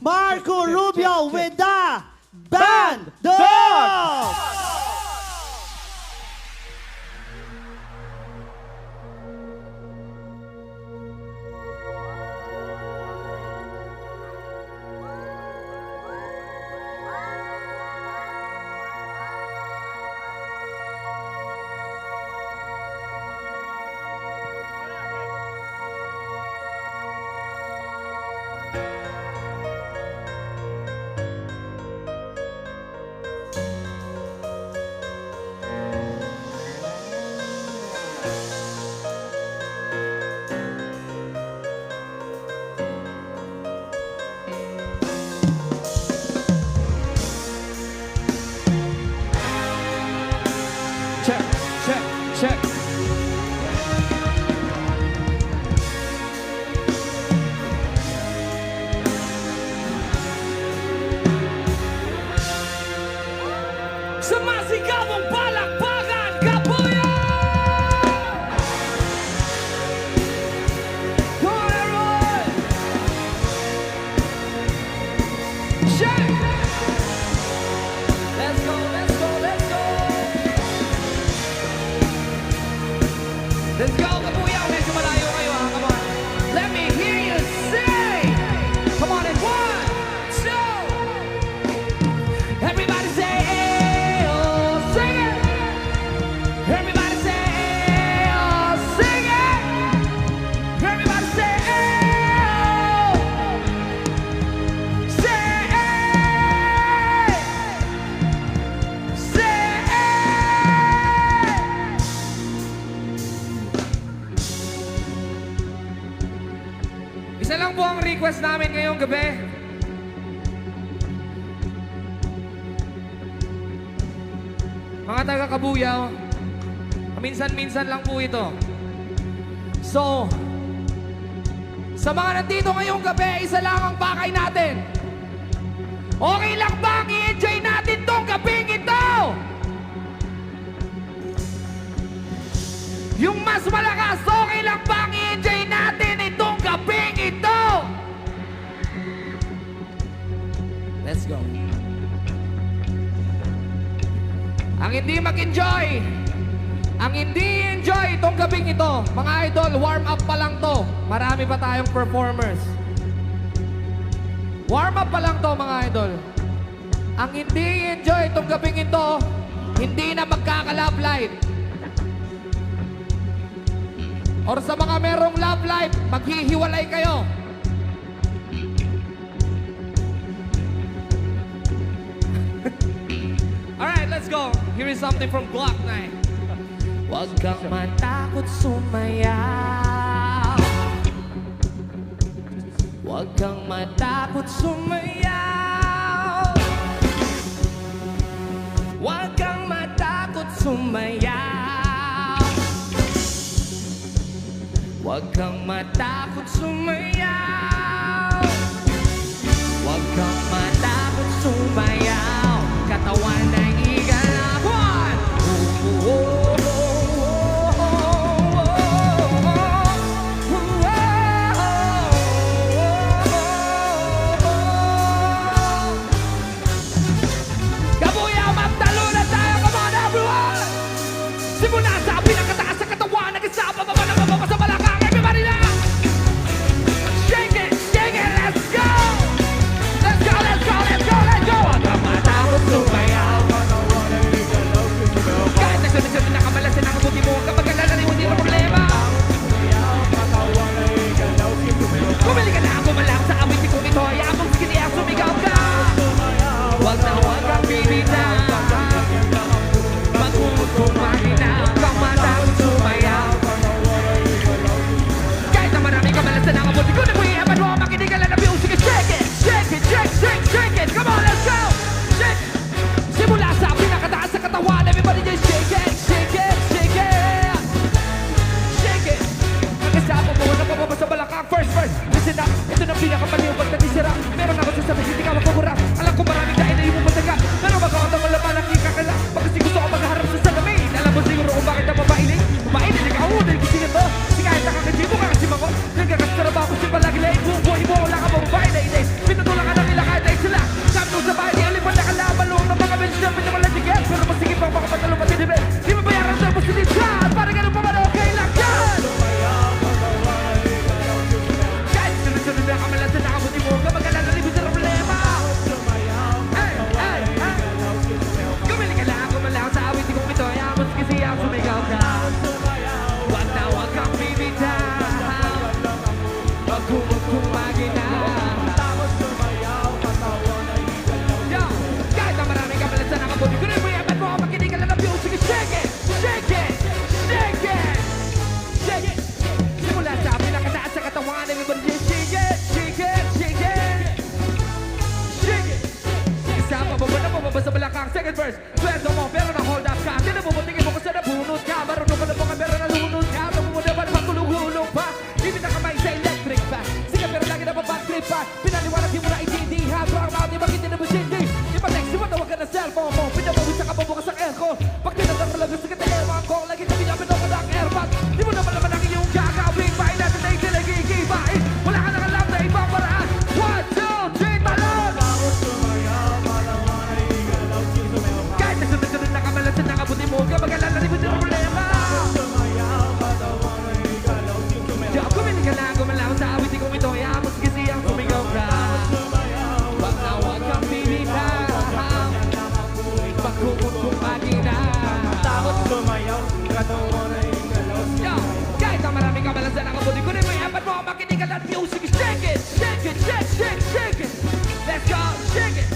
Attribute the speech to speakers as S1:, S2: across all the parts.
S1: Marco Rubio with the Band Dog!
S2: Check, check, check. Sumasigawang palakpakan, Kapuya! Come on, everyone! Check! Let's go, let's go, let's go! Let's go, Kapuya! Medyo malayo kayo, ha? Come on. Let me hear you sing! Come on, in 1, 2! Everybody say, "Hey, oh, sing it!" Everybody say, "Hey, oh, sing it!" Everybody say, "Hey, oh!" Say, "Hey!" Say, "Hey!" Isa lang po ang request namin ngayong gabi. Mga taga-Kabuyaw, minsan-minsan lang po ito. So, sa mga nandito ngayong gabi, isa lang ang pakay natin. Okay lang bang i-enjoy natin tong gabing ito? Yung mas malakas, okay lang bang i-enjoy natin itong gabing ito? Let's go. Ang hindi mag-enjoy, ang hindi enjoy itong gabing ito, mga idol, warm up pa lang to. Marami pa tayong performers. Warm up pa lang to, mga idol. Ang hindi enjoy itong gabing ito, hindi na magkaka-love life. Or sa mga merong love life, maghihiwalay kayo. Alright, let's go. Here is something from Glock 9. Huwag kang matakot sumayaw. Huwag kang matakot sumayaw. Huwag kang matakot sumayaw. Huwag kang matakot sumayaw. Huwag kang matakot sumayaw. Katawan ay igalawan. Kabuya, magtalo na tayo. Come on, everyone! Simula sa pinakataas sa katawan, nag-isa pa ba ng mababa sa balakang. Everybody na! Shake it! silvers. Sweldo mo, pero na-hold up ka. Di na bumutingin mo kasi nabunod ka. Marunong ka na mga pero nalunod ka. Nabumunod pa, magulong-hulong pa. Ibig na kamay sa electric fan. Sige, pero lagi na mabag-trip pa. Pinaliwanag di mo na itindihan. Parang mga di bakit na masindi. Ipa-text, di mo tawag ka na cellphone mo. Pinabawit sa kapabukas ng aircon. Pag tinatang malagas sa katalewa ko, lagi sabi namin ako ng airpag. Di mo naman naman ang iyong gagawin. Bahay natin na hindi nagigibain. Wala ka nang alam na ibang paraan. 1, 2, 3, talon! Kahit nasunod-sunod na kamalas na nakabuti mo, kapag alala rin mo din ang problema. Di ako ka lang, gumalaw sa awitin kong ito. Hayaan mo sige siyang sumigaw ka. Wag na wag kang pipita. Pagkukot kong magina.
S3: Takot sumayaw, katawan ay galaw.
S2: Yo, kahit ang maraming kamalas na nakabuti ko rin may apat mo ang makinig at music. Shake it, shake it, shake, shake, shake it. Let's go, shake it.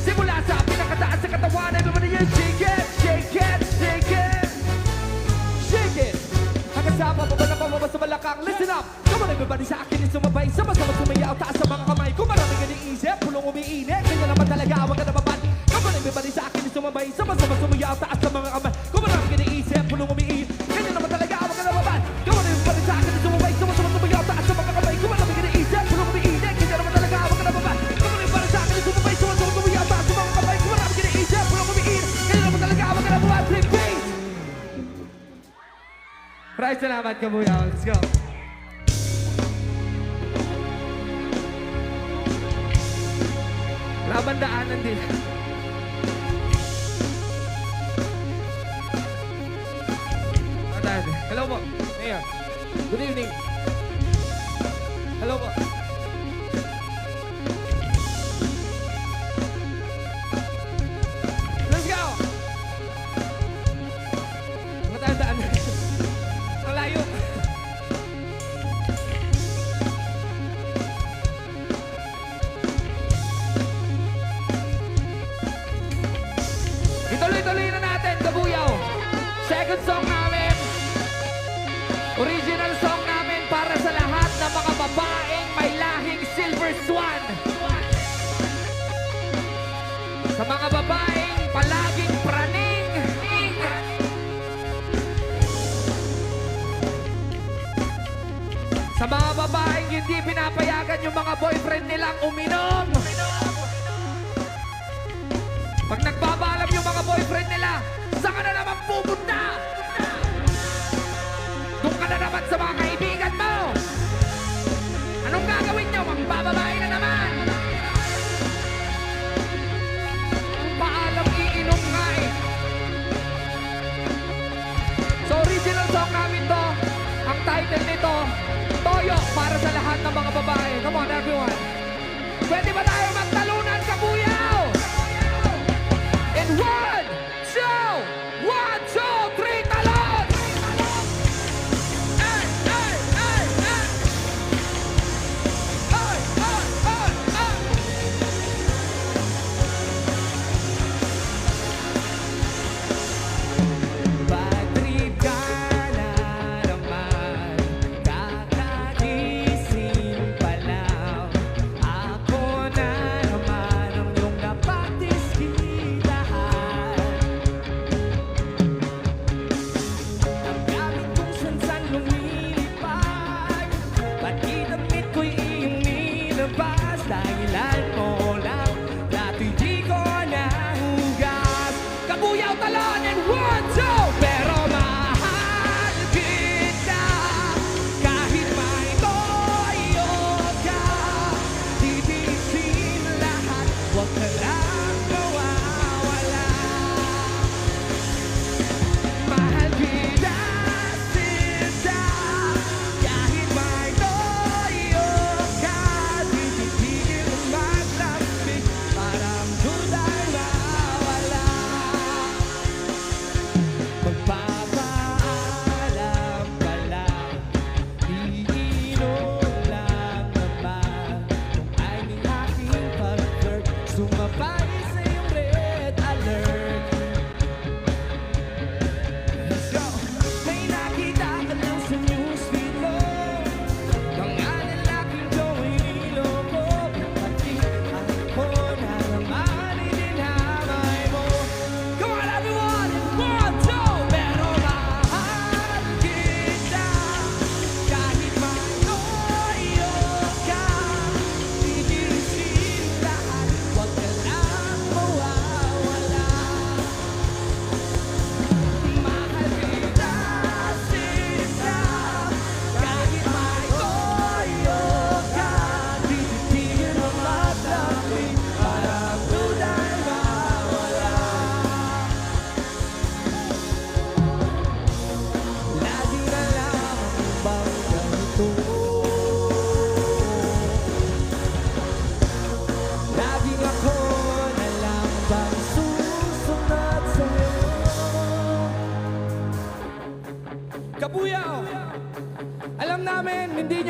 S2: Simula sa pinakataas sa katawan, everybody just shake it, shake it, shake it. Shake it. Hanggang sa pababa na pababa sa balakang. Listen up. Come on everybody sa akin yung sumabay. Sama-sama sumayaw, taas sa mga kamay. Kung maraming iniisip, pulong umiinit. Kanya naman talaga, huwag ka na babad. Come on everybody sa akin yung sumabay. Sama-sama sumayaw, taas sa mga kamay. Kung maraming iniisip, pulong umiinit. Kanya naman talaga, huwag ka na babad. Come on everybody sa akin yung sumabay. Sama-sama sumayaw, taas sa mga kamay. Kung maraming iniisip, pulong umiinit. Kanya naman talaga, huwag ka na babad. Come on everybody sa akin yung sumabay. Sama-sama sumayaw, taas sa mga kamay. Kung maraming iniisip, pulong umiinit. Kanya naman talaga, huwag ka na babad. Repeat! Maraming salamat, Kabuyaw. Let's go. Laban daanan din. Hello po. Mayor. Good evening. Hello po. Let's go! Matandaan. Ang layo. Ituloy-tuloy na natin, Kabuyaw. Second song namin. Original song namin para sa lahat ng mga babaeng may lahing Silver Swan. Sa mga babaeng palaging praning. Sa mga babaeng hindi pinapayagan yung mga boyfriend nilang uminom. Pag nagbabalap yung mga boyfriend nila, saan ka na naman pupunta? Doon ka na naman sa mga kaibigan mo. Anong gagawin nyo? Magbababae na naman. Paalam iinom nga eh. So original song namin to. Ang title nito, Toyo para sa lahat ng mga babae. Come on everyone. Pwede ba tayo magtalunan, Kabuyaw?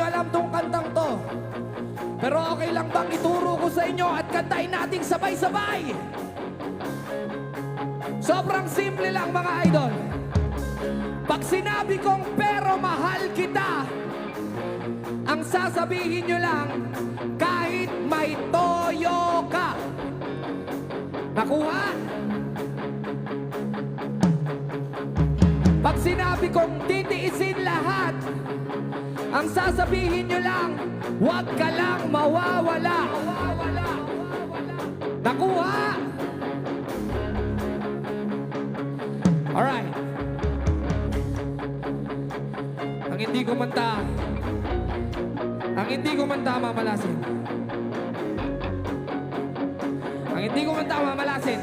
S2: alam tong kantang to. Pero okay lang bang ituro ko sa inyo at kantahin nating sabay-sabay? Sobrang simple lang mga idol. Pag sinabi kong pero mahal kita, ang sasabihin nyo lang, kahit may toyo ka. Nakuha? Pag sinabi kong titiisin lahat, ang sasabihin nyo lang, huwag ka lang mawawala. Nakuha? Alright. Ang hindi ko manta mamalasin. Ang hindi ko manta mamalasin.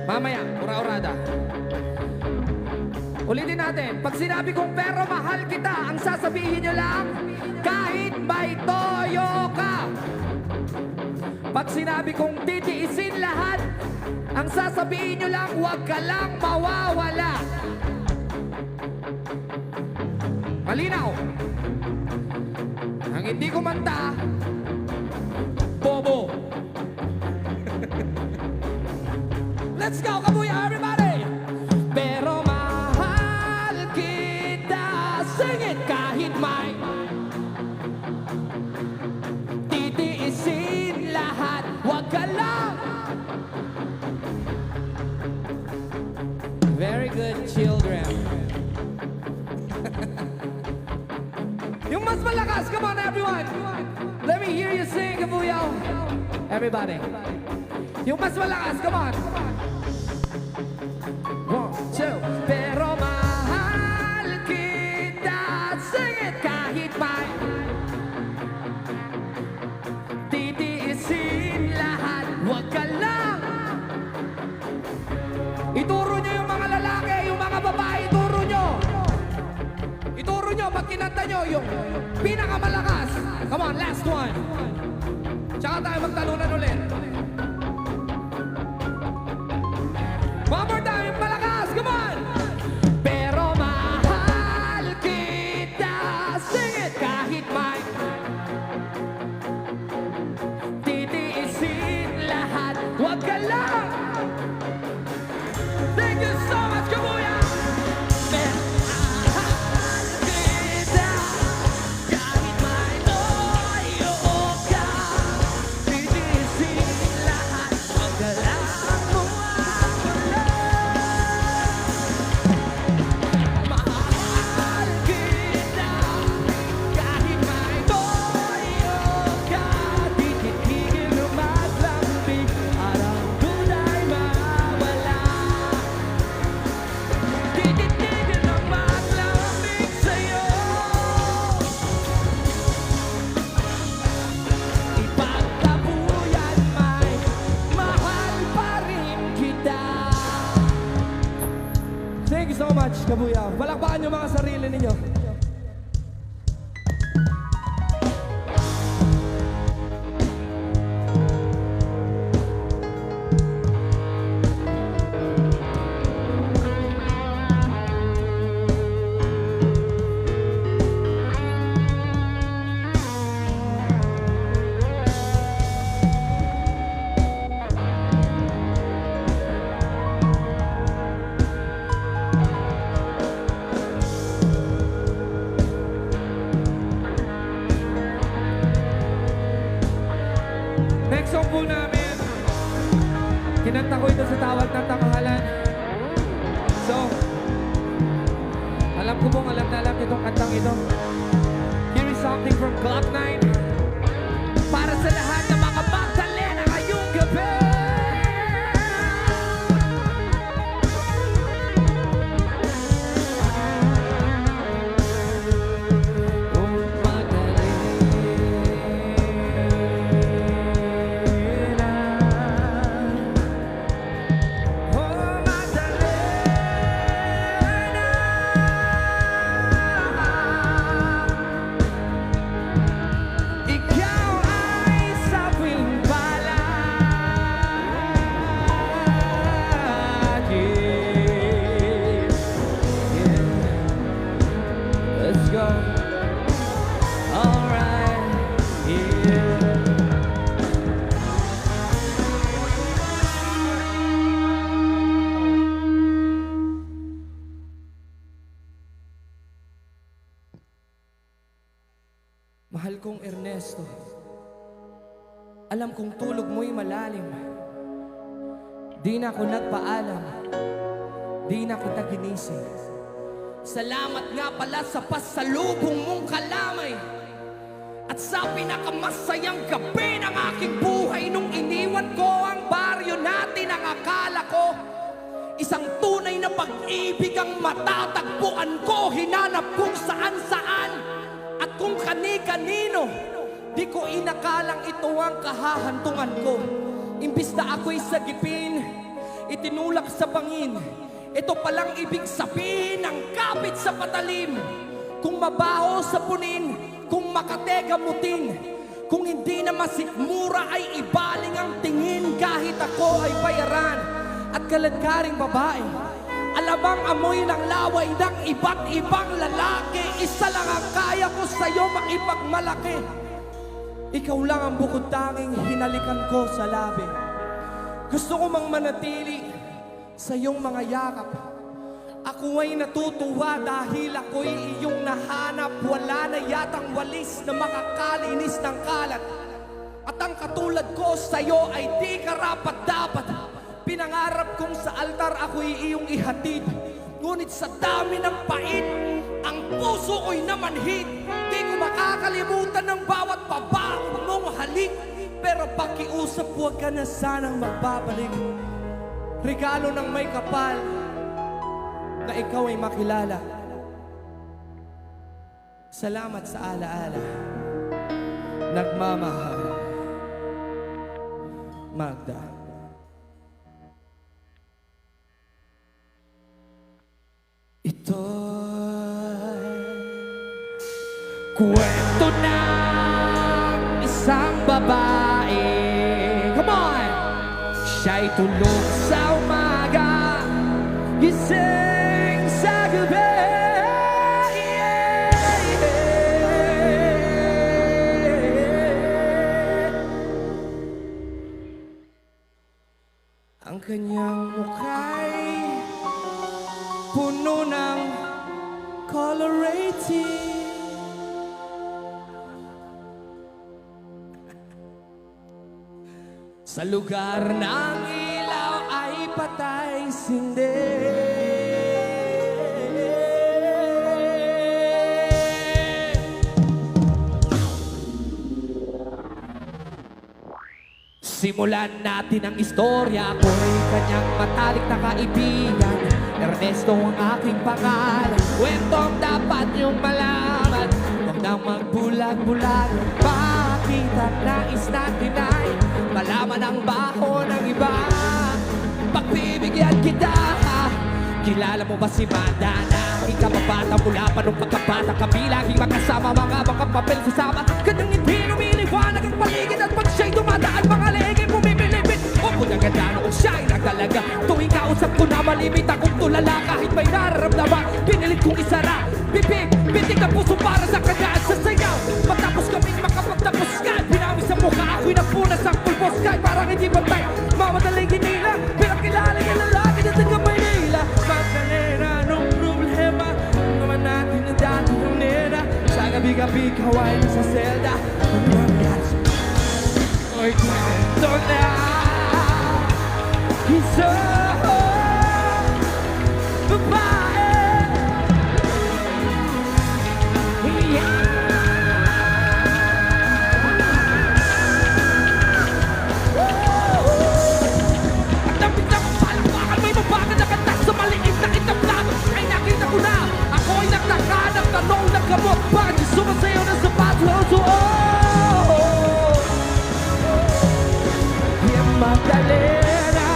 S2: Mamaya, ura-urada. Ulitin natin. Pag sinabi kong pero mahal kita, ang sasabihin nyo lang, kahit may toyo ka. Pag sinabi kong titiisin lahat, ang sasabihin nyo lang, huwag ka lang mawawala. Malinaw. Ang hindi ko manta, bobo. Let's go, Kabuya, everybody! Pero mahal kita, sing it kahit may titiisin lahat, huwag ka lang. Very good, children. Yung mas malakas, come on everyone. Let me hear you sing, Kabuya. Everybody. Yung mas malakas, come on. 1, 2. Pero mahal kita, sing it kahit may titiisin lahat, huwag ka lang. Ituro nyo yung mga lalaki, yung mga babae, ituro nyo. Ituro nyo, pag kinanta nyo, yung pinakamalakas. Come on, last one. Tsaka tayo magtalunan ulit. One more time, malakas, come on! Pero mahal kita, sing it kahit may titiisin lahat, huwag ka lang! Thank you so much, Kabuya! Pero mahal kita, kahit may toyo ka, titiisin lahat, huwag ka lang mawawala. Mahal kita, kahit may toyo ka, di titigil lumaglambing, araw tunay mawala. Di titigil lumaglambing sa'yo. Ipagtabuyan may mahal pa rin kita. Thank you so much, Kabuya. Palakpakan niyo mga sarili ninyo. Next song po namin, kinanta ko ito sa tawag ng tanghalan. So, alam ko pong alam na alam itong kantang ito. Here is something from Clock 9 para sa lahat ng mga Magdalena ngayong gabi. Oh, Magdalena. Oh, Magdalena. Ikaw ay sabi kong Ernesto, alam kong tulog mo'y malalim. Di na ako nagpaalam, di na kita ginising. Salamat nga pala sa pasalubong mong kalamay at sa pinakamasayang gabi ng aking buhay nung iniwan ko ang baryo natin. Ang akala ko isang tunay na pag-ibig ang matatagpuan ko. Hinanap kung saan-saan at kung kani-kanino. Di ko inakalang ito ang kahahantungan ko. Imbis na ako'y sagipin, itinulak sa bangin. Ito palang ibig sabihin ng kapit sa patalim. Kung mabaho sa punin, kung makategamutin, kung hindi na masikmura ay ibaling ang tingin. Kahit ako ay bayaran at kaladkaring babae, alamang amoy ng laway ng iba't ibang lalaki. Isa lang ang kaya ko sa'yo maipagmalaki. Ikaw lang ang bukod tanging hinalikan ko sa labi. Gusto ko mang manatili sa iyong mga yakap. Ako ay natutuwa dahil ako'y iyong nahanap. Wala na yatang walis na makakalinis ng kalat. At ang katulad ko sa'yo ay di karapat-dapat. Pinangarap kong sa altar ako'y iyong ihatid. Ngunit sa dami ng pait, ang puso ko'y namanhid. Di ko makakalimutan ng bawat babaong mong halik. Pero pakiusap, huwag ka na sanang magbabalik. Regalo ng may kapal na ikaw ay makilala. Salamat sa alaala. Nagmamahal, Magda. Ito'y kwento ng isang babae. Come on! Siya'y tulog sa umaga, gising sa gabi. Ang kanyang mukha'y puno ng colorating. Sa lugar ng ilaw ay patay sindi. Simulan natin ang istorya. Ako'y kanyang matalik na kaibigan. Ernesto ang aking pangalan. Kwentong dapat niyong malaman. Huwag nang magbulag-bulag. Bakit ang nais natin ay malaman ang baho ng iba? Pagbibigyan kita. Kilala mo ba si Madana? Ikababata mula pa nung pagkabata kami laging magkasama, mga papel sasama. Kanyang hindi lumiliwanag ang paligid at pag siya'y dumadaan mga legin bumimilipit. O kung ang ganda noong siya'y nagdalaga. Tuwing kausap ko na malimit akong tulala. Kahit may nararamdaman, pinilit kong isara. Bibig, bitig ang puso para sa kanya at sa sayaw. Matapos kaming makapagtapos ka, pinami sa mukha ako'y napunas ang pulpos. Kahit parang hindi bantay, mamadaling hinila. Pero kilala yung lalaki na taga Maynila. Magdalena, anong problema? Naman natin ang dati ng nena. Sa gabi-gabi, kawain sa selda. Oy, kwento na isang babae. At napit na kong palpakan, may mabagal na kanta sa maliit na itablado. Ay nakita ko na, ako ay nagtaka ng tanong ng gamot. Bakit sumasayaw na sa pathos? Magdalena,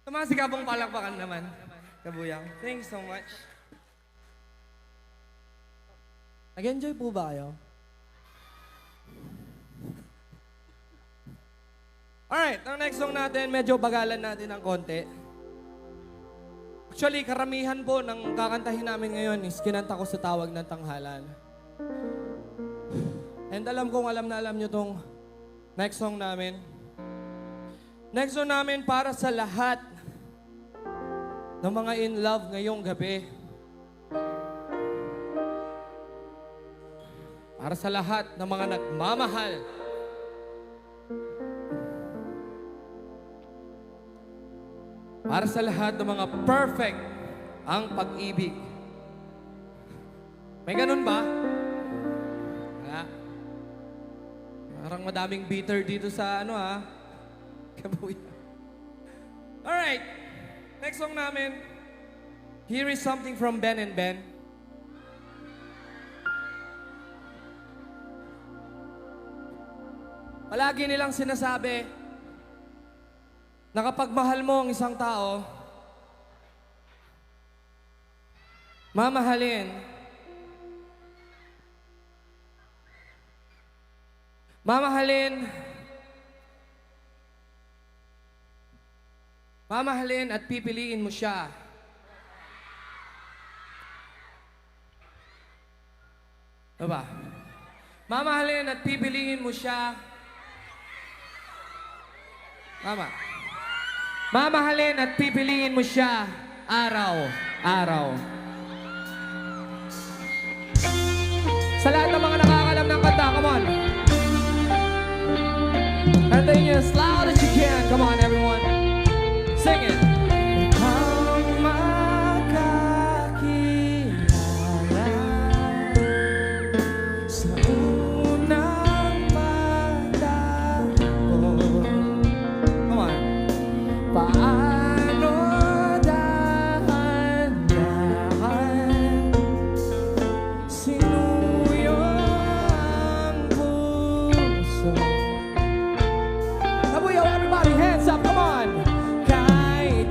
S2: Tumasikapong palakpakan naman, Kabuyang. Thanks so much.
S1: Nag-enjoy po ba kayo?
S2: Alright, ang next song natin, medyo bagalan natin ng konti. Actually, karamihan po ng kakantahin namin ngayon is kinanta ko sa Tawag ng Tanghalan. And alam kong alam na alam nyo tong next song namin. Next song namin para sa lahat ng mga in love ngayong gabi. Para sa lahat ng mga nagmamahal. Para sa lahat ng mga perfect ang pag-ibig. May ganun ba? Wala. Parang madaming bitter dito sa Kabuya. Alright. Next song namin. Here is something from Ben and Ben. Palagi nilang sinasabi na kapag mahal mo ang isang tao, mamahalin, at pipiliin mo siya. Diba? Mamahalin at pipiliin mo siya. Tama. Mamahalin at pipiliin mo siya araw-araw. Sa lahat ng mga nakakalam ng kanta, come on. Kantayin niyo as loud as you can. Come on, everyone. Sing it. Ang makakilala sa unang pagtapos. Come on. Paano dahan-dahan sinuyo ang puso. Kabuyaw, everybody, hands up, come on! Kay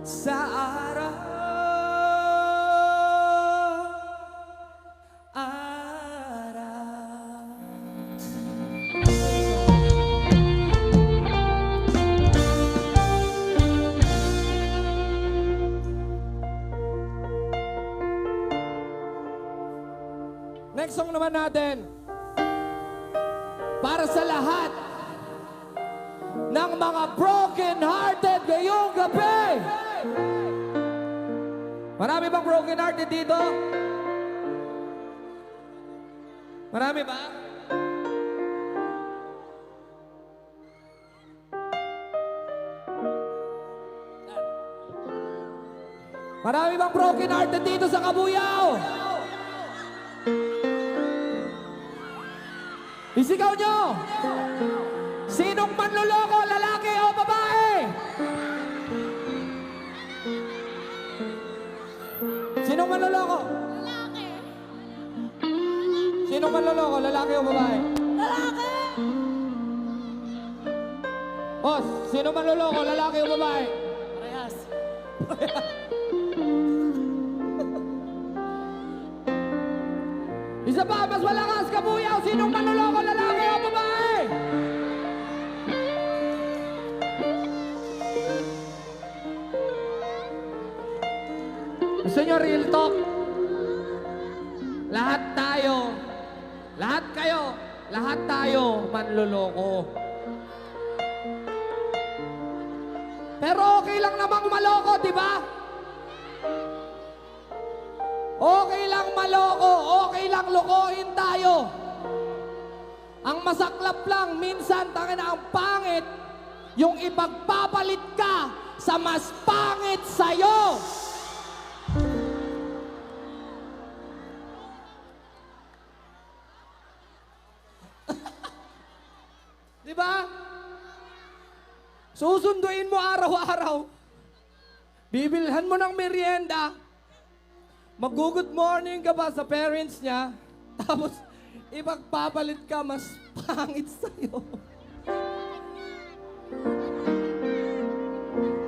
S2: sa araw. Next song naman natin, para sa lahat ng mga broken-hearted ngayong gabi. Marami bang broken-hearted dito? Marami ba? Marami bang broken-hearted dito sa Kabuyao? Isigaw nyo! Sinong manloloko, lalaki o babae? Sinong manloloko?
S4: Lalaki.
S2: Sinong manloloko, lalaki o babae?
S4: Lalaki.
S2: Oh, sinong manloloko, lalaki o babae?
S4: Parehas.
S2: Isa pa, mas malakas, Kabuyaw! Sinong manloloko, lalaki o babae? Gusto nyo real talk? Lahat tayo manloloko. Pero okay lang namang maloko, di ba? Okay lang maloko, okay lang lokohin tayo. Ang masaklap lang, minsan tangin na ang pangit, yung ipagpapalit ka sa mas pangit sa'yo. Di ba? Susunduin mo araw-araw. Bibilhan mo ng merienda. Mag-good morning ka ba sa parents niya? Tapos, ipagpapalit ka, mas pangit sa'yo.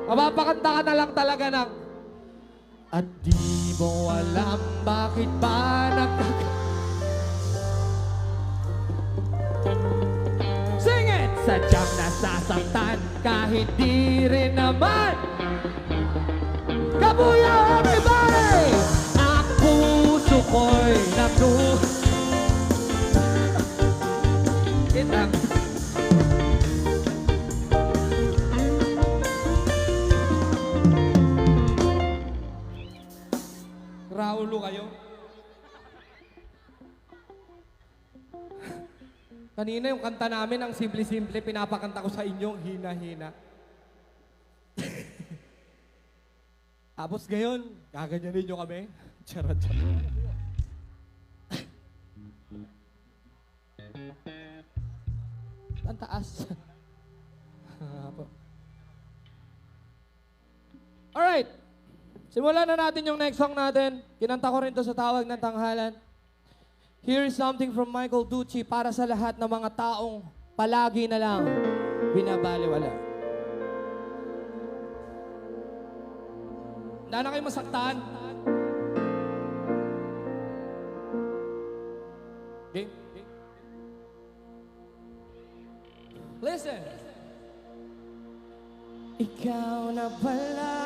S2: Mapapakanta ka na lang talaga ng at di mo alam bakit ba Sing it! Sadyang nasasaktan kahit di rin naman. Kabuyaw, everybody! Ang puso ko'y Kitang. Raulo kayo? Kanina yung kanta namin, ang simple-simple, pinapakanta ko sa inyo, hina-hina. Tapos ngayon, gaganyanin nyo kami. Charot. Ang taas. Alright. Simulan na natin yung next song natin. Kinanta ko rin to sa tawag ng tanghalan. Here is something from Michael Ducci para sa lahat ng mga taong palagi na lang binabaliwala. Handa na kayo masaktan? Okay? Listen. Ikaw na pala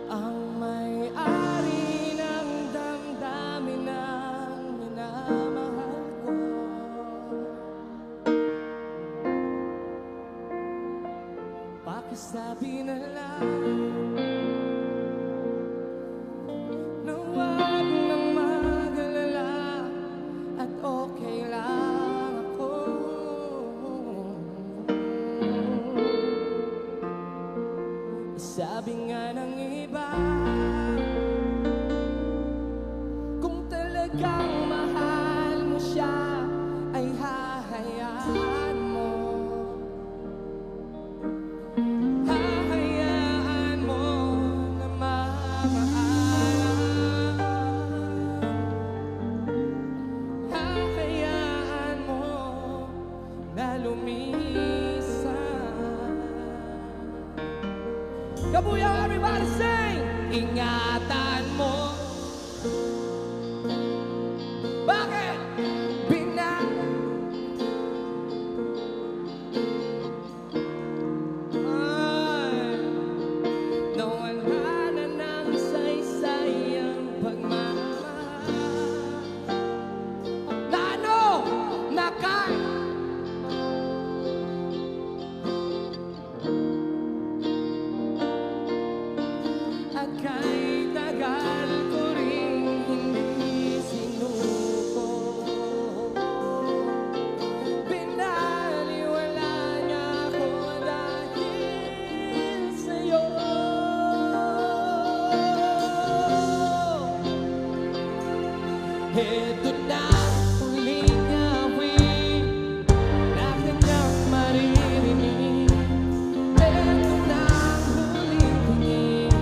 S2: ang may-ari ng damdamin ng minamahal ko. Pakisabi na lang na huwag nang mag-alala at okay lang ako. Sabi nga ng iba, kung talagang mahal mo siya, ay hahayaan mo. Hahayaan mo na mamaalam. Hahayaan mo na lumisan. Kabuyaw, everybody sing! Ingatan mo. Bakit? Ay, nawala na ng saysay ang pagmamahal. Na ano? Na kahit at kahit tagal ko rin hindi sinuko, pinaliwala niya ako dahil sa'yo. Heto na huling awit na kanyang maririnig. Heto na huling tingin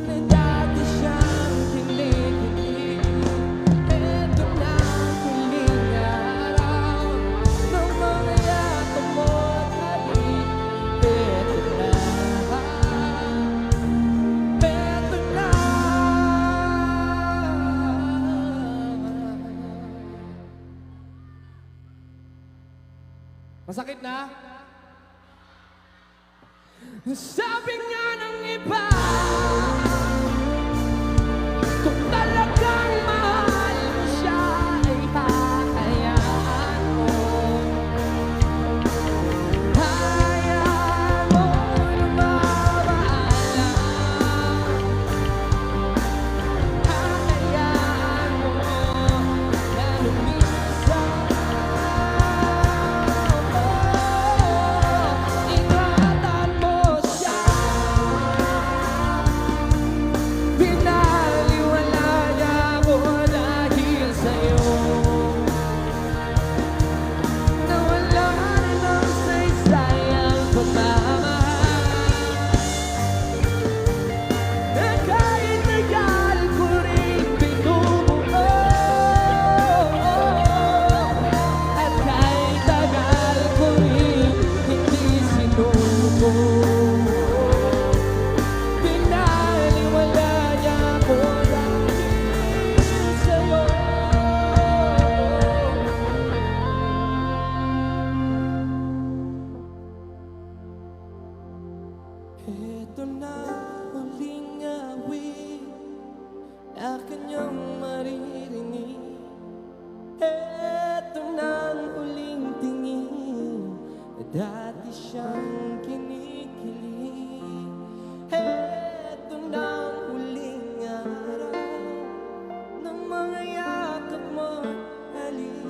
S2: na dati siyang kinikilig. Heto na huling araw ng mga yakap mo't halik. Heto na, heto na. Masakit na? Sabi nga ng iba, kung talagang mahal mo siya ay hahayaan mo. Hayaan mo na mawala. Hayaan mo na lumisan. Ingatan mo siya. Pinaliwala niya ako dahil sa'yo. Nawala na ng saysay ang pagmamahal. Na kahit tagal ko rin pinumuo. At kahit tagal ko rin hindi sinuko. Pinaliwala niya ako dahil sa'yo. Ito na huling awit na kanyang maririnig. Ito na ang huling tingin na dati siyang kinikilig. Ito na ang huling araw ng mga yakap mo't halik.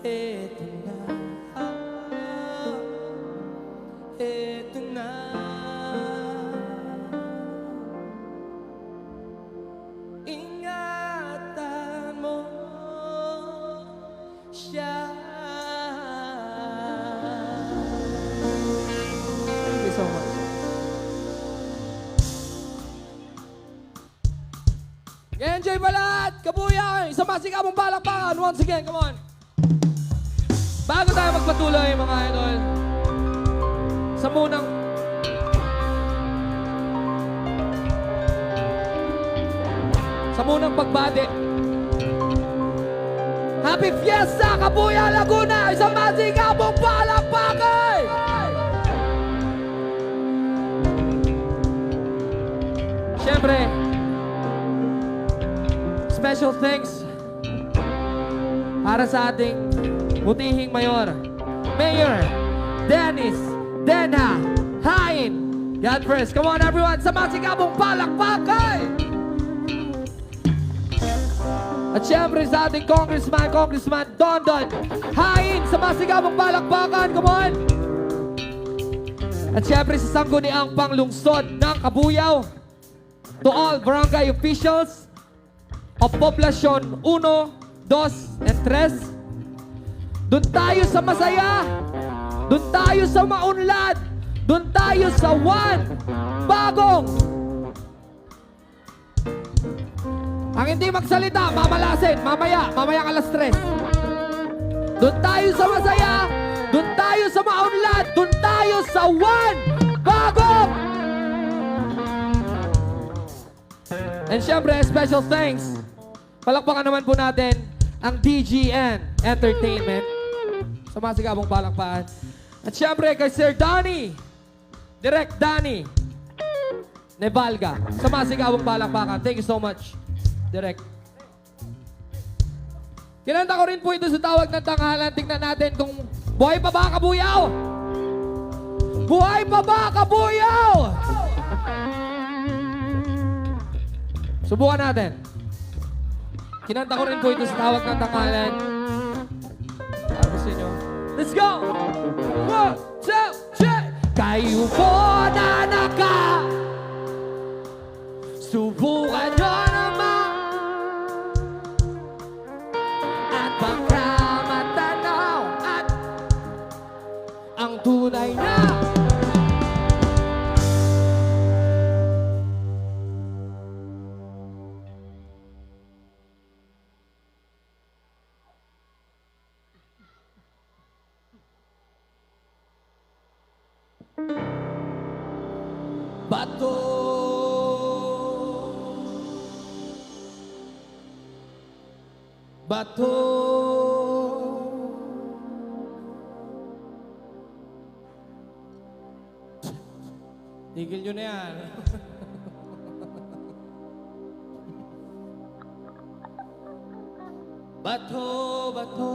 S2: Ito na, ito na. Ingatan mo siya. Thank you so much. Enjoy ba lahat? Kabuyan! Isang masikapong palakpakan. Once again, come on. Bago tayo magpatuloy, mga idol, sa munang pagbati. Happy Fiesta, Kabuya, Laguna! Isang masikapong palakpakan! Siyempre, special thanks para sa ating butihing mayor, Mayor Dennis Denha Hain. God first. Come on everyone, sa masikapong palakpakan! At syempre sa ating Congressman Dondon Hain, sa masikapong palakpakan. Come on! At syempre sa sangguniang panglungsod ng Kabuyaw, to all barangay officials of Poblasyon 1, 2, and 3. Doon tayo sa masaya, doon tayo sa maunlad, doon tayo sa bagong. Ang hindi magsalita, mamalasin, mamaya alas 3. Doon tayo sa masaya, doon tayo sa maunlad, doon tayo sa bagong. And syempre, special thanks. Palakpakan naman po natin ang DGN Entertainment. Sa masigabong palakpakan. At syempre, kay Sir Donnie. Direct Donnie. Nevalga. Sa masigabong palakpakan. Thank you so much, Direct. Kinanta ko rin po ito sa tawag ng tanghalan. Tingnan natin kung buhay pa ba Kabuyaw? Buhay pa ba Kabuyaw? Subukan natin. Kinanta ko rin po ito sa tawag ng tanghalan. Para gusto nyo. Let's go! 1, 2, 3! Kayo po na subukan nyo naman at baka matanaw at ang tunay na bato. Bato. Tigil nyo na yan. Bato, bato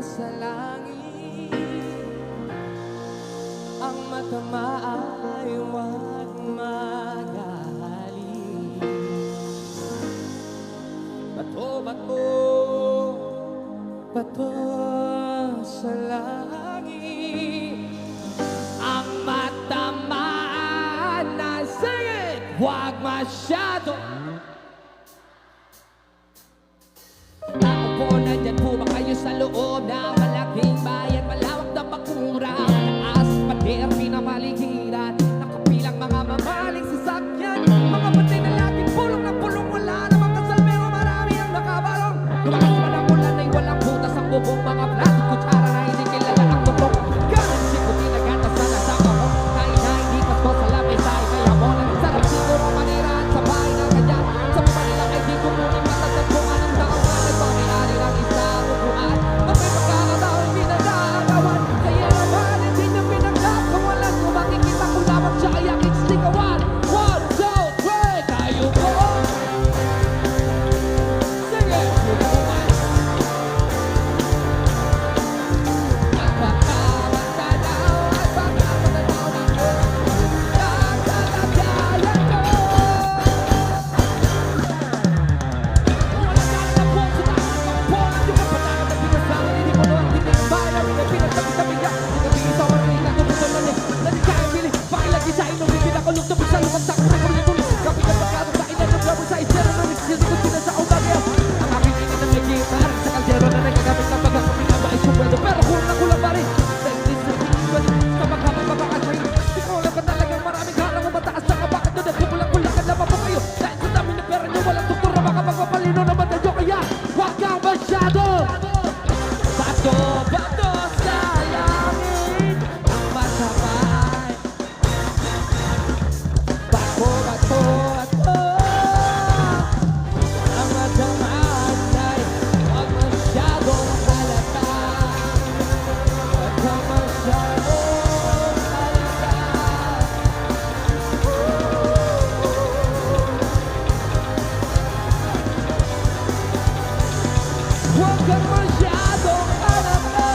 S2: sa langit, ang matama ay huwag magaling. Bato, bato, bato sa langit, ang matamaan na singit, huwag masyado. Ako po, nandyan po ba kayo sa loob ng malaking bayan? Malawak na bakurang, taas pader, pinamaligiran, nakapilang mga mamaling sasakyan, mga patay na laging pulong na pulong, wala namang kasal pero marami ang nakabalong. Lumakas pa ng ulan ay walang butas ang bubong, mga plastic kutsara na hindi kilala ang tubok. Ganun sikuti na gatas na nasama ko, kahit na hindi pasko sa lamesa ay kaya mo lang. Sarap siguro maniraan sa bahay na ganyan, sa Manila ay di ko muna matatagpuan ang tao na nagpapayari ng isang upuan. At may pagkakataon hindi na naagawan, kaya naman hindi niya pinagkakawalan. Kung makikita ko lamang siya ay aking sligawan. 1, 2, 3, kayo po. Sige, subukan. At baka matanaw ninyo, tatalagayan ko. Pero kulang kulang pa rin. Dahil di sa tingin kapag habang kayo, di ko alam ba talagang maraming harang o mataas na kabakat doon at kumulang-kulang ka naman po kayo. Dahil sa dami ng pera nyo, walang doktora makapagpapalino naman na nyo, kaya huwag kang masyado. Bato, bato sa langit, ang masabay. Bato, bato, bato, ang matamaan ay huwag masyadong halata. Huwag kang masyadong halata. Huwag kang masyadong halata.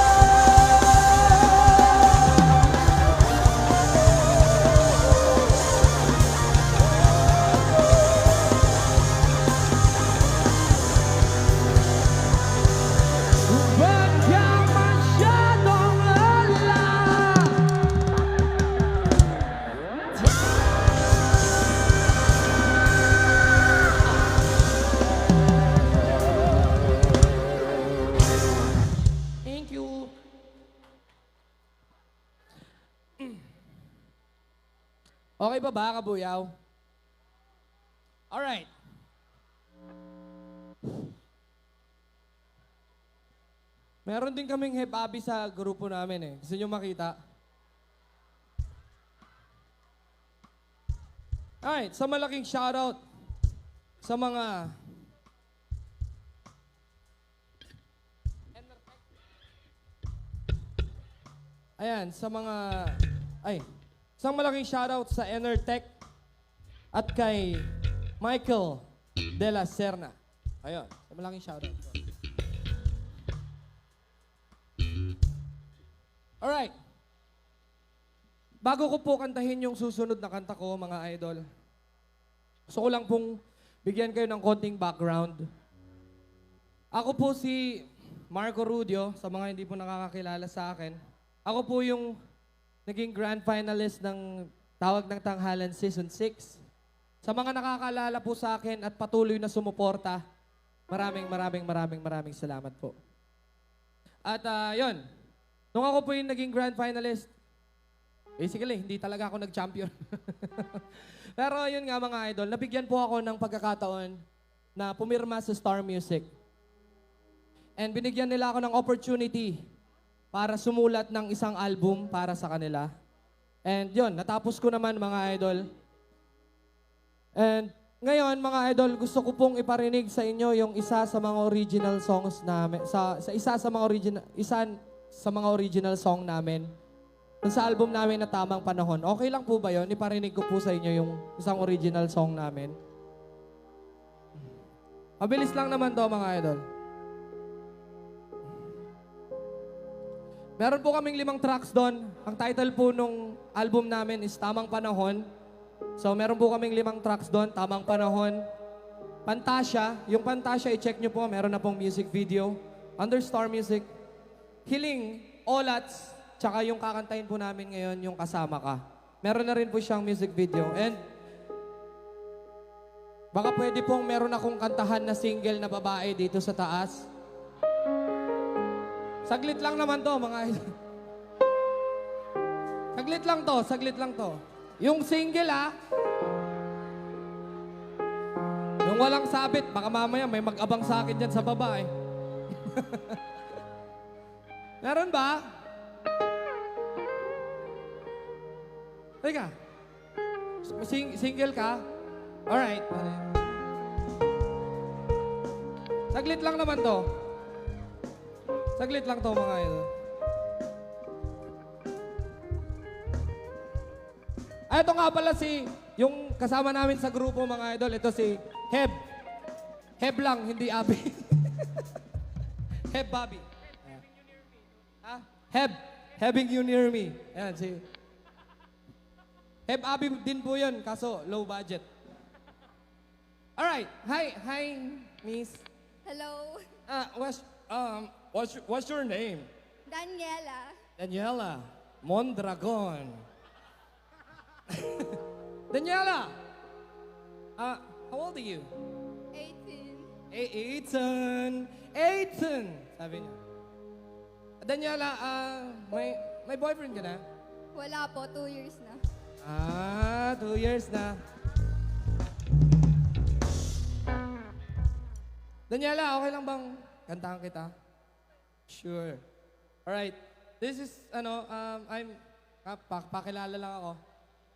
S2: Huwag kang masyadong halata. Thank you. Okay pa ba, Kabuyaw? Alright. Meron din kaming hip-hobby sa grupo namin eh. Gusto nyo makita? Alright, sa malaking shoutout sa mga sa mga isang malaking shoutout sa Enertech at kay Michael De La Serna. Ayun, malaking shoutout. Alright. Bago ko po kantahin yung susunod na kanta ko, mga idol, gusto ko lang pong bigyan kayo ng konting background. Ako po si Marco Rudio, sa mga hindi po nakakakilala sa akin. Ako po yung naging grand finalist ng Tawag ng Tanghalan Season 6. Sa mga nakakaalala po sa akin at patuloy na sumuporta, maraming salamat po. At yun, nung ako po yung naging grand finalist, basically, hindi talaga ako nag-champion. Pero yun nga mga idol, nabigyan po ako ng pagkakataon na pumirma sa Star Music. And binigyan nila ako ng opportunity para sumulat ng isang album para sa kanila. And yun, natapos ko naman mga idol. And ngayon mga idol, gusto ko pong iparinig sa inyo yung isa sa mga original songs namin, isa sa mga original song namin. Sa album namin na Tamang Panahon. Okay lang po ba yun? Iparinig ko po sa inyo yung isang original song namin. Mabilis lang naman to mga idol. Meron po kaming 5 tracks doon. Ang title po nung album namin is Tamang Panahon. So meron po kaming 5 tracks doon. Tamang Panahon. Pantasya. Yung Pantasya, i-check nyo po. Meron na pong music video. Under Star Music. Hiling, Olats, tsaka yung kakantahin po namin ngayon, yung Kasama Ka. Meron na rin po siyang music video. And baka pwede pong meron akong kantahan na single na babae dito sa taas. Saglit lang naman to, mga idol. Saglit lang to. Yung single yung walang sabit, baka mamaya may mag-abang sa akin dyan sa baba Meron ba? Teka. Single ka? Alright. Saglit lang naman to. Saglit lang to mga idol. Ito nga pala yung kasama namin sa grupo mga idol. Ito si Heb. Heb lang, hindi Abi. Heb Bobby. Having you near me. Ayan, si Heb Abi din po yun, kaso low budget. Alright. Hi, miss.
S4: Hello.
S2: What's your name?
S4: Daniela.
S2: Daniela Mondragon. Daniela, how old are you?
S4: 18.
S2: 18. Sabi niya. Daniela, may boyfriend ka na?
S4: Wala po, 2 years na.
S2: 2 years na. Daniela, okay lang bang kantahan kita? Sure. Alright. This is, pakilala lang ako.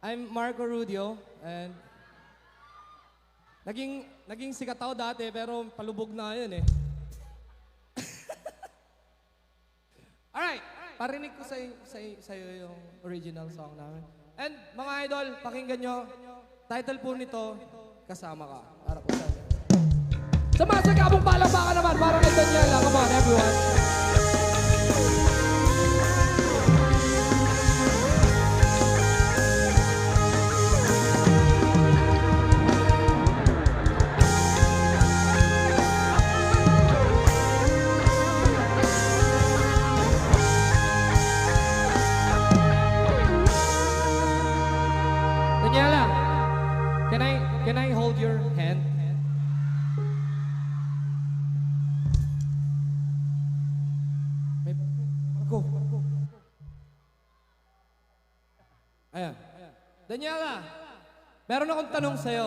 S2: I'm Marco Rudio, and naging sikat ako dati, pero palubog na yun Alright. Parinig ko sa'yo yung original song namin. And mga idol, pakinggan nyo, title po nito, Kasama Ka. Para po sa inyo. Sa mga sagabong palakpakan naman, para kay Daniela. Come on, everyone. Daniela, can I hold your hand? Marco. Ayan. Daniela, meron akong tanong sa'yo.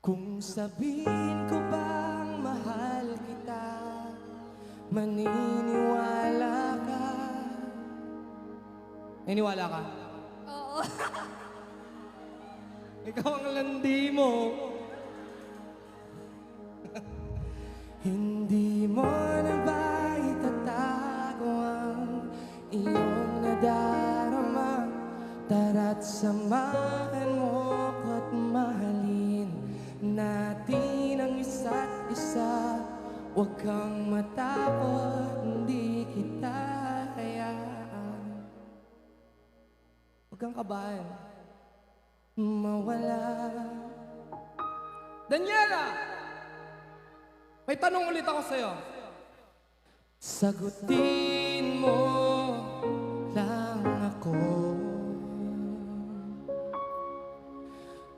S2: Kung sabihin ko bang mahal kita, maniniwala ka? Naniniwala ka?
S4: Oo.
S3: Ikaw ang landi mo. Hindi mo na ba itatago ang iyong nadarama? Tara't samahan mo ko't mahalin natin ang isa't isa. Huwag kang matakot, hindi kita hayaan. Huwag kang kabahan, mawala. Daniela! May tanong ulit ako sa'yo. Sagutin mo lang ako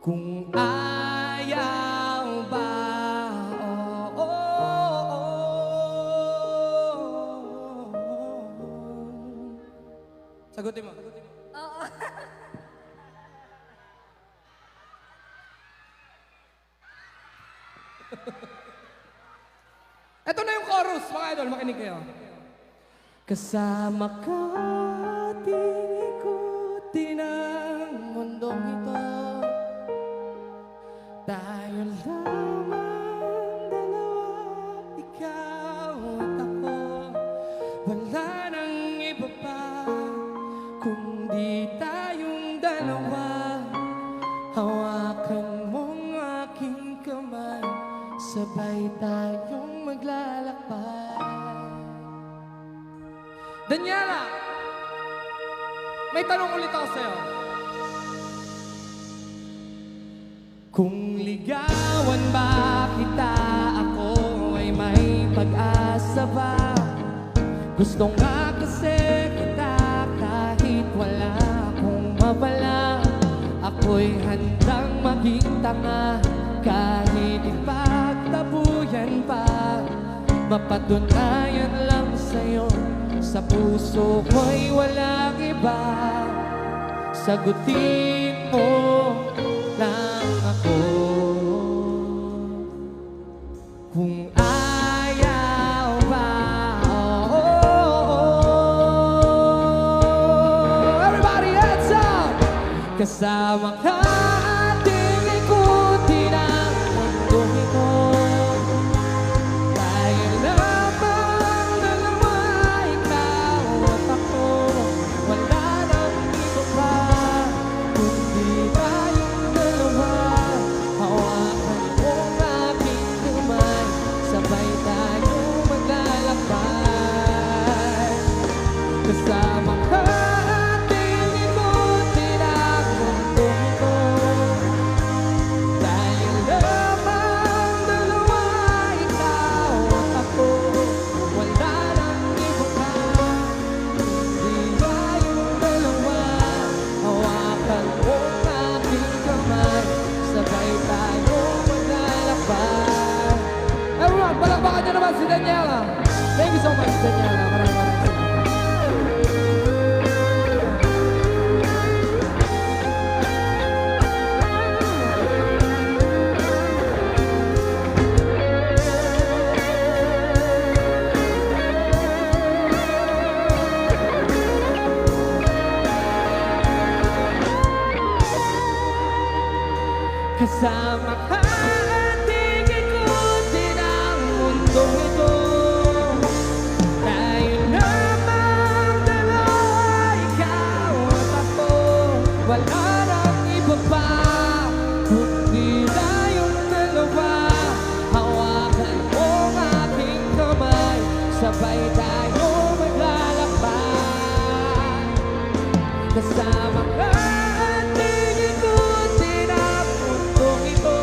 S3: kung ayaw ba. Sagutin mo.
S4: Oo.
S3: Ito na yung chorus, mga idol, makinig kayo. Kasama ka ating ikutin ang mundong ito. Tayo lamang dalawa, ikaw at ako. Wala nang iba pa, kundi tayong dalawa. Hawakan mong aking kamay, sabay tayong maglalakbay. Daniela, may tanong ulit ako sa'yo. Kung ligawan ba kita, ako ay may pag-asa ba? Gusto nga kasi kita kahit wala akong mabala. Ako'y handang maging tanga kahit ipagtabuyan pa. Mapatunayan lang sa'yo, sa puso ko'y walang iba. Sagutin mo lang ako kung ayaw ba. Everybody hands up! Kasama ka ating ikutin ang mundong ito. Tayo lamang dalawa, ikaw at ako. Wala nang iba pa, kundi tayong dalawa. Hawakan mo ang aking kamay, sabay tayong maglalakbay. Kasama ka ating ikutin ang mundong ito. Tayo lamang dalawa, ikaw at ako. Wala nang iba pa, kundi tayong dalawa. Hawakan mo ang aking kamay, sabay tayong maglalakbay. Everyone, palakpakan niyo naman si Daniela. Thank you so much, Daniela. Maraming salamat. Kasama ka ating ikutin ang mundong ito. Tayo lamang dalawa, ikaw at ako. Wala nang iba pa, kundi tayong dalawa. Hawakan mo ang aking kamay, sabay tayo maglalakbay. Kasama ka ating ikutin ang mundong ito.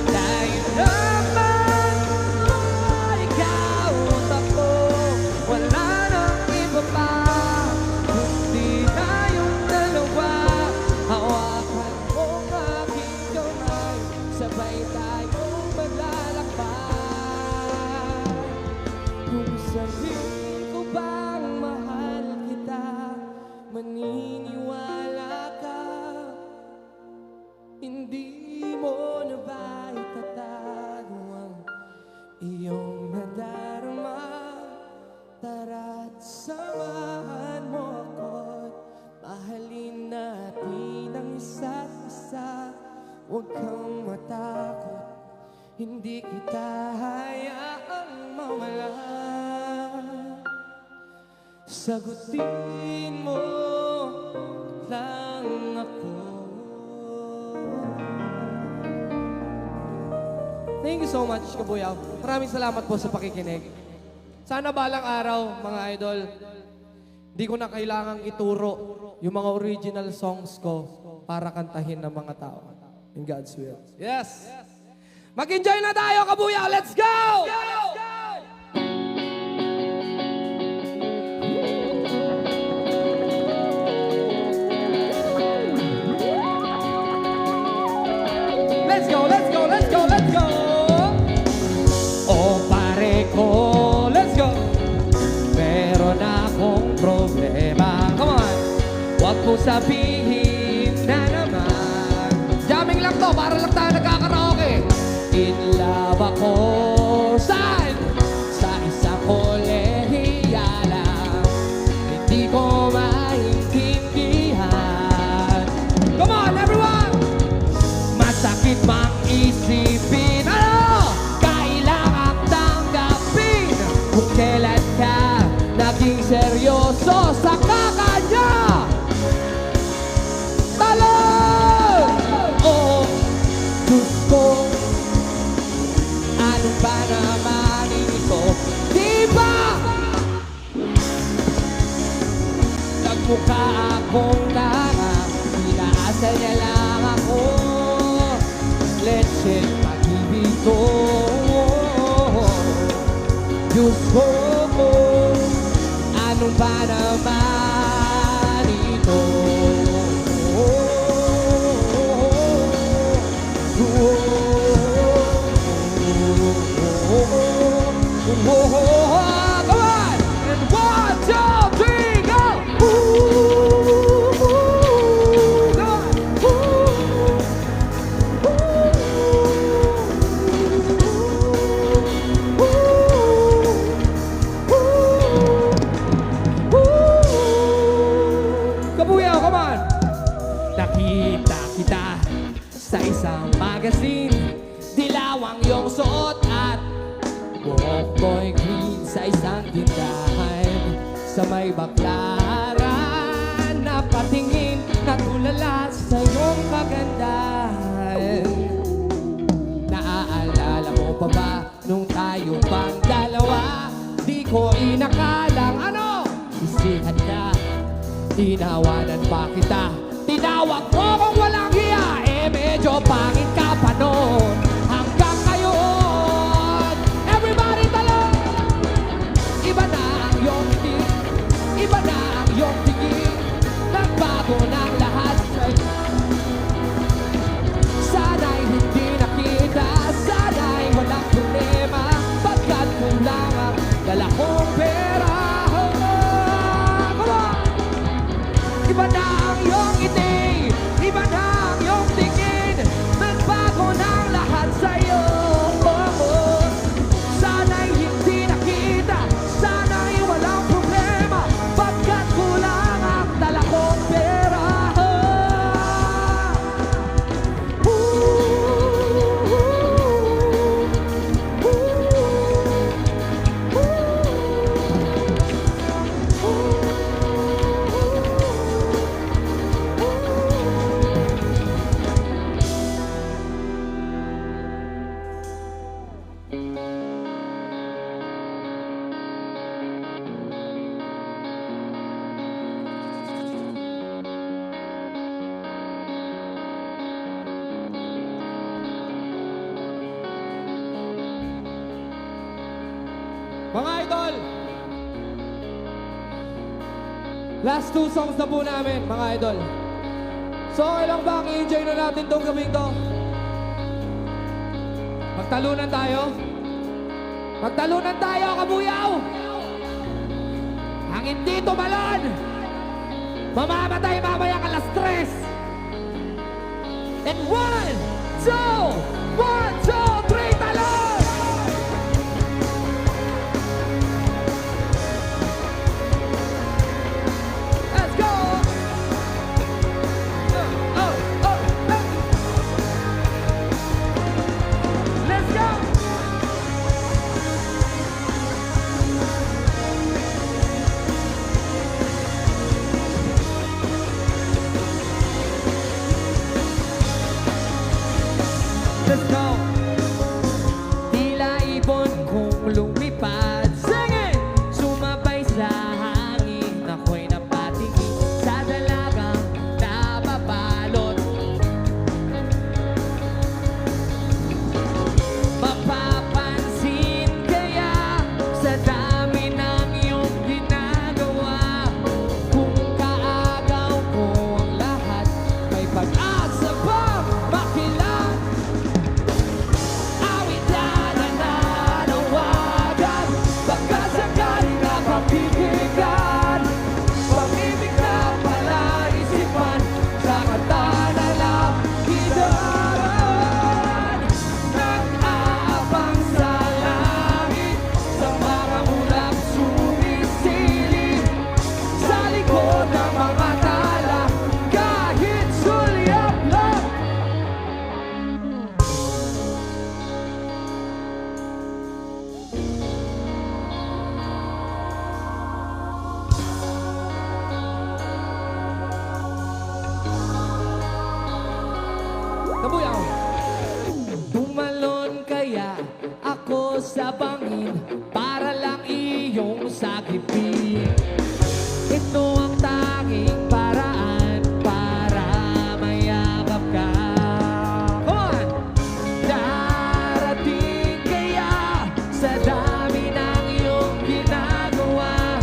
S3: Tayo lamang dalawa, ikaw at ako. Wala nang iba pa, kundi tayong dalawa. Sagutin mo lang ako. Thank you so much, Kabuyaw. Maraming salamat po sa pakikinig. Sana balang araw, mga idol, di ko na kailangang ituro yung mga original songs ko para kantahin ng mga tao. In God's will. Yes! Mag-enjoy na tayo, Kabuyaw! Let's go! Let's go, let's go, let's go, let's go! Oh, pare ko, let's go! Meron akong problema. Come on! Huwag mo sabihin na naman. Jamming lang to, para lang tayo nagkakaraoke. In love ako. Saan? Sa isang kolehiyala. Hindi ko maintindihan. Come on, everyone! Masakit mang isipin. Ano? Kailangang tanggapin kung kailan ka naging seryoso sa kakanya. Talon! Oh, Diyos ko, ano ba naman ito? Di ba? Nagmukha akong tanga, inaasal niya lang ako. Let's check pag-ibig ko. Diyos ko, ano ba naman ito? Come on! And 1, 2, 3, go! Come on! Kabuyaw, come on! Nakita kita sa isang magazine. Dilawang yung suot at buhok mo'y green sa isang tindahan. Sa may baklaran, napatingin, natulala sa iyong kagandahan. Naaalala mo pa ba nung tayo pang dalawa? Di ko inakalang ano? Isihan ka, tinawanan pa kita. Tinawag mo kung walang hiya, eh medyo pangit ka pa noon. Hanggang ngayon, everybody talon! Iba na ang iyong ngiti, iba na ang iyong tingin. Nagbago ng lahat sa'yo. Sana'y hindi nakita, sana'y walang problema. Pagkat kulang ang dala kong pera. Come on! Iba na ang iyong ngiti, iba na ang iyong tingin. Nagbago ng lahat sa'yo. Sana'y hindi nakita, sana'y walang problema. Pagkat kulang ang dala kong pera. Mga idol, last 2 songs na po namin, mga idol. So, okay lang ba? I-enjoy na natin tong gabing to. Magtalunan tayo. Magtalunan tayo, Kabuyaw! Ang hindi tumalon, mamamatay mamaya alas 3. And 1, 2, 1, 2, 3, talon! Let's go! Let's go! Let's go! Tila ibon kong lumipad. Sing it! Sumabay sa hangin. Ako'y napatingin sa dalagang nababalot. Mapapansin kaya sa dami ng iyong ginagawa. Kung kaagaw ko ang lahat, may pag-asa bang makilang? Awit na nananawagan, baka sakaling napapipigan. Pag-ibig na palaisipan, sa kata na lang idaraan. Nag-aabang sa langit, sa mga ulap sumisilip. Sa likod ng mga tala, kahit sulyap lang. Kabuyaw! Tumalon kaya ako sa bangin para lang iyong sagipin. Ito ang tanging paraan para mayakap ka. Come on! Darating kaya sa dami ng iyong ginagawa.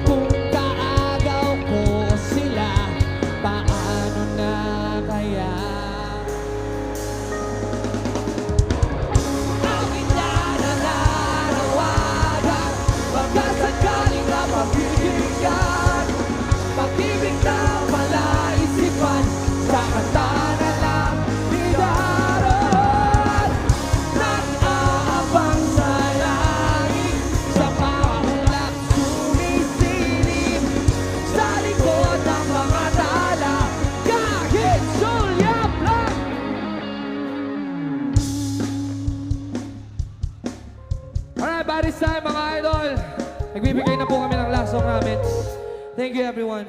S3: Kung kaagaw ko sila, paano na kaya? Awit na nananawagan, baka sakaling napapigilan. Pag-ibig na palaisipan, sa kata na lang idaraan. Nag-aabang sa langit, sa mga ulap sumisilip. Sa likod ng mga tala, kahit sulyap lang. Alright, by this time mga idol, nagbibigay na po kami ng last song namin. Thank you everyone.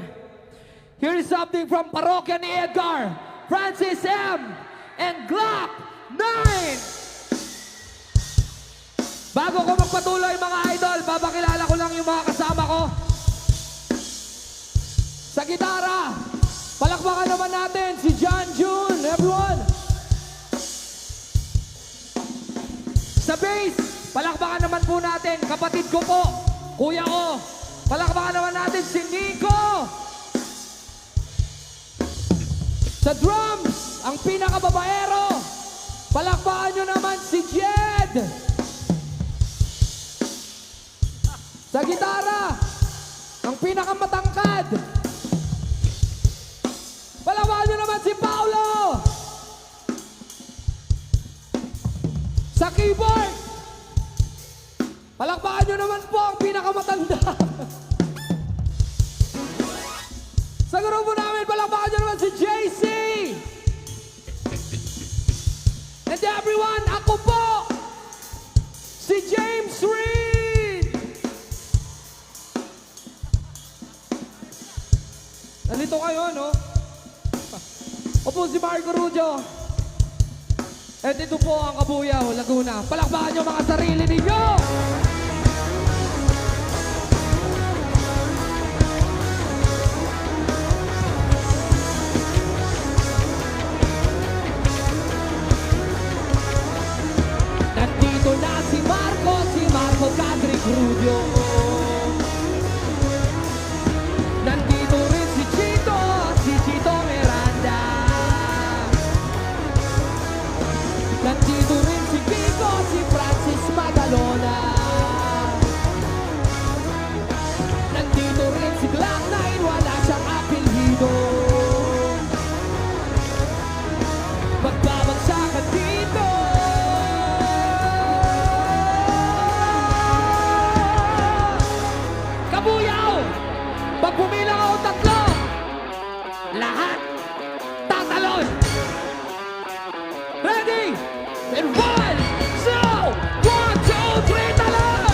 S3: Here is something from Parokya ni Edgar, Francis M. and Glock 9. Bago ko magpatuloy mga idol, babakilala ko lang yung mga kasama ko. Sa gitara, palakpakan naman natin si John June, everyone. Sa bass, palakpakan naman po natin, kapatid ko po, kuya ko. Palakpakan naman natin si Nico. Sa drums, ang pinakababaero, palakpakan nyo naman si Jed. Sa gitara, ang pinakamatangkad, palakpakan nyo naman si Paulo. Sa keyboard, palakpakan nyo naman po ang pinakamatanda. Sa grupo namin, palakpakan nyo naman si JC. And everyone, ako po, si James Reed. Nandito kayo, no? Opo, si Marco Rudio. At ito po ang Kabuyaw, Laguna. Palakpakan nyo mga sarili ninyo! Nandito na si Marco Cadric Rudio. Nandito rin si Chito Miranda. Nandito rin si Kiko, si Francis Magalona. Nandito rin si Glock 9, wala siyang apelyido. Magbabagsakan dito. Kabuyaw! Pag pumilang ako tatlo, lahat tatalon! Ready? And 1, 2, 1, 2, 3, talon!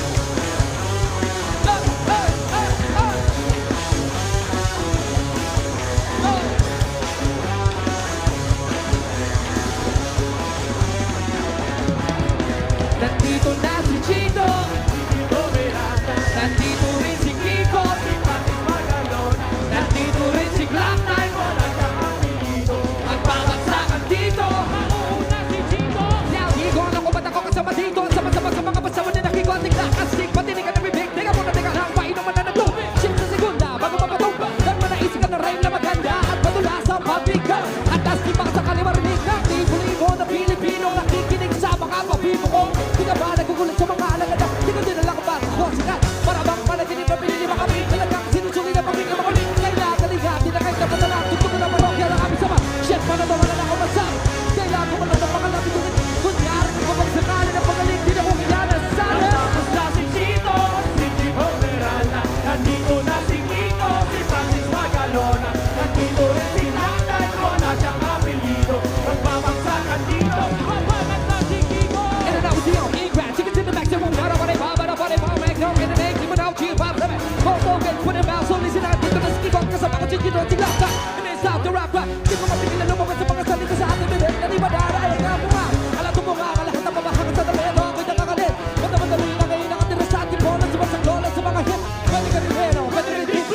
S3: Di ko mapigil na lumabas sa mga salita sa ating bibig na di madarayan nga mo nga. Alam mo nga, lahat ng pamahakan sa dami, ano ako'y nakakalit. Madali na ngayon nakatira sa ating bola, sumasanglola sa mga hit. Pwede ka rin hero, pwede rin hit.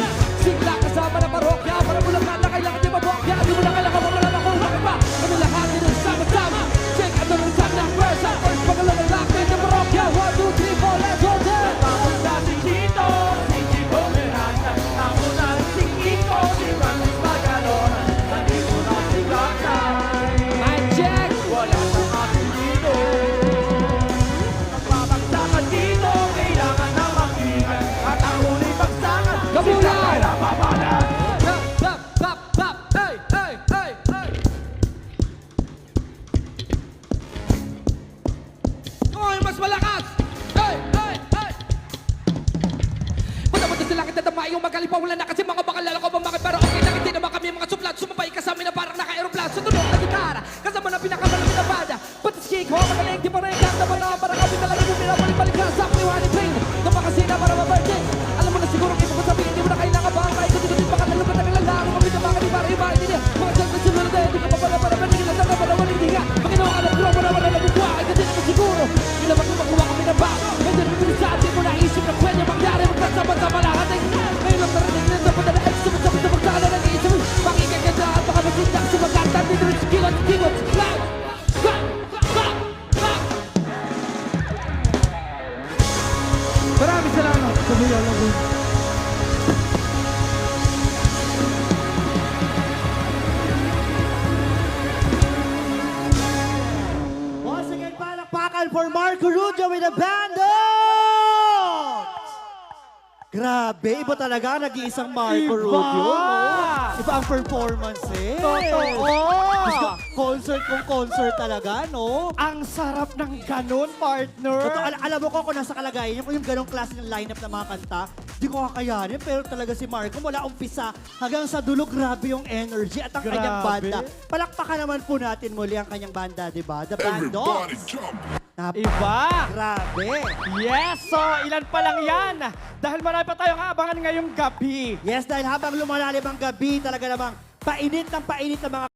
S3: Sigla kasama ng parokya, para mo lang na kailangan di mabokya. Di mo na kailangan mo lang ako, bakit ba? Kami lahat din ang sama-sama. Check out the time ng versa. First pagalang ang lakay ng parokya. 1, 2, 3, 4, let's go there!
S5: Tapos dati dito, hindi ko miranda. Tapos dati dito, di ba mas magalon? Dati ko na sigakay.
S3: Mic check!
S5: Wala sa atin dito. Magbabagsakan dito, kailangan na mag-ingat. At ang huli bagsakan,
S3: Kabuyaw!
S5: sila ay napapalan.
S3: Tap, tap, tap, tap, hey, hey, hey, hey!
S2: Oy, mas malakas!
S3: Hey, hey, hey! Punta-punta sa langit na damay yung magaling pa wala na kasi mga bakal lalo ko bumakit pero okay lang hindi naman kami mga suplat sumabay ka sa amin na parang naka-aeroplan sa tunog na gitara kasama na pinakamalapit na banda Pati si Chico magaling di pa rin kanta ba na parang kami talaga yung pinapalik-balik ka sa Liwanag Train napakasina para ma-birthday alam mo na siguro kayo kung sabihin di mo na kailangan ba kahit kundi-kundi pa kanalo ka na nilalaro kami na mga di para iba hindi niya mga siyang na sunod na hindi ka pa pala para hindi ka na para wala hindi nga Panginoon alam ko wala wala na bukwa ay kasi naman siguro hindi naman kung makuha kami ng bago hindi naman sa atin mo naisip na pwede mangyari magkasama-sama lahat ay ngayon lang narinig na dapat na ex sumasabit na magkala ng isip pakinggan ka na at baka masindak sumagkanta dito rin si Kiwat Loud!
S1: Maraming salamat sa Buyaw Laguna. Once again, palakpakan for Marco Rubio with the Bandos! Grabe, iba talaga nag-iisang Marco Rubio. No? Iba ang performance eh. Totoo! Concert kung concert talaga, no?
S6: Ang sarap ng ganun, partner.
S1: Totoo, alam mo ko kung nasa kalagayan yung ganong klase ng lineup ng mga kanta, di ko kakayanin. Pero talaga si Marco, mula umpisa hanggang sa dulo, grabe yung energy at ang kanyang
S6: Grabe.
S1: banda. Palakpakan naman po natin muli ang kanyang banda, di ba? The Bandos.
S6: Iba.
S1: Grabe.
S6: Yes, so ilan pa lang yan. Dahil marami pa tayong abangan ngayong gabi.
S1: Yes, dahil habang lumalalim ang gabi, talaga namang painit ng mga